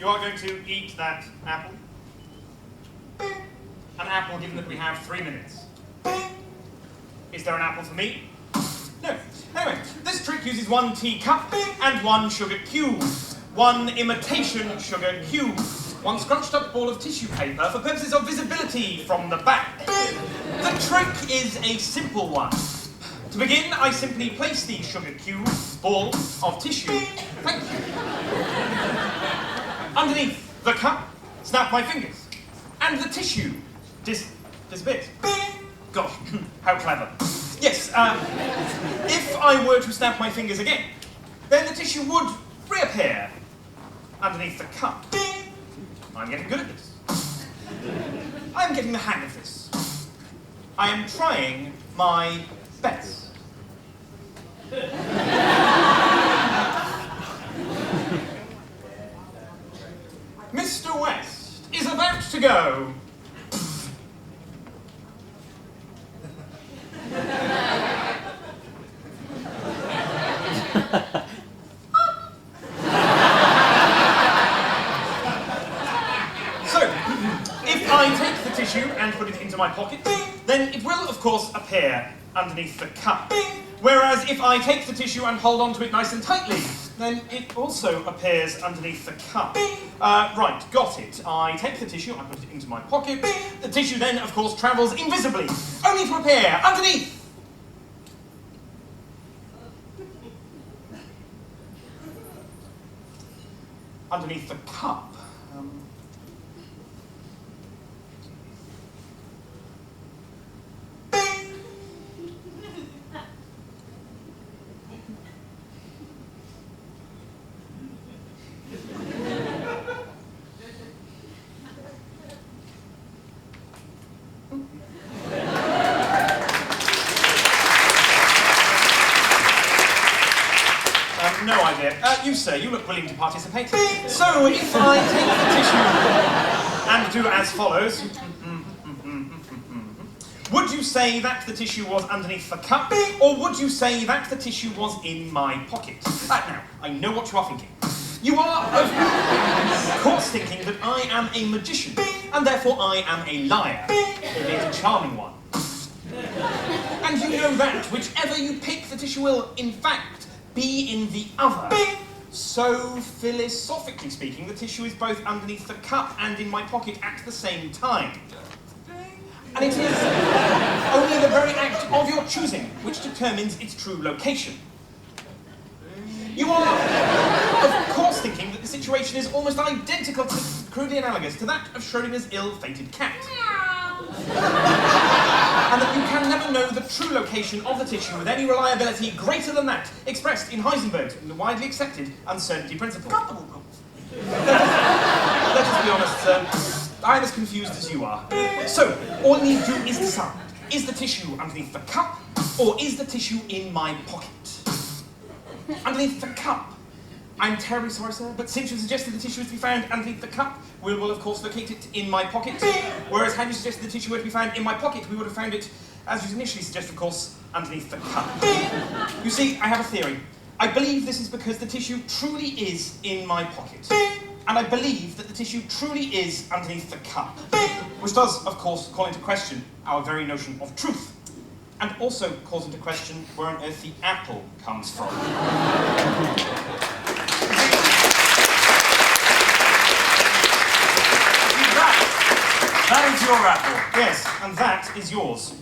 You are going to eat that apple. An apple, given that we have 3 minutes. Is there an apple for me? No. Anyway, this trick uses 1 teacup and 1 sugar cube. 1 imitation sugar cube. 1 scrunched up ball of tissue paper for purposes of visibility from the back. The trick is a simple one. To begin, I simply place the sugar cube ball of tissue, thank you, underneath the cup, snap my fingers, and the tissue disappears. Gosh, how clever. Yes, if I were to snap my fingers again, then the tissue would reappear underneath the cup. I'm getting good at this. I'm getting the hang of this. I am trying my best. Mr. West is about to go. If I take the tissue and put it into my pocket, then it will, of course, appear underneath the cup. Whereas if I take the tissue and hold onto it nice and tightly, then it also appears underneath the cup. Right, got it. I take the tissue, I put it into my pocket. The tissue then, of course, travels invisibly, only to appear underneath. Underneath the cup. No idea. You, sir, you look willing to participate. So, if I take the tissue and do as follows, would you say that the tissue was underneath the cup, or would you say that the tissue was in my pocket? Now, I know what you are thinking. You are, of course, thinking that I am a magician, and therefore I am a liar, albeit a charming one. And you know that whichever you pick, the tissue will, in fact, be in the other. So, philosophically speaking, the tissue is both underneath the cup and in my pocket at the same time. And it is only the very act of your choosing which determines its true location. You are, of course, thinking that the situation is almost identical to, crudely analogous to that of Schrodinger's ill-fated cat. And that you can never know the true location of the tissue with any reliability greater than that, expressed in Heisenberg's widely accepted uncertainty principle. Let us be honest, sir. I'm as confused as you are. So, all you need to do is decide. Is the tissue underneath the cup, or is the tissue in my pocket? Underneath the cup. I'm terribly sorry, sir, but since you suggested the tissue is to be found underneath the cup, we will, of course, locate it in my pocket. Whereas, had you suggested the tissue were to be found in my pocket, we would have found it, as you initially suggested, of course, underneath the cup. You see, I have a theory. I believe this is because the tissue truly is in my pocket. And I believe that the tissue truly is underneath the cup. Which does, of course, call into question our very notion of truth. And also calls into question where on earth the apple comes from. That is your apple. Yes, and that is yours.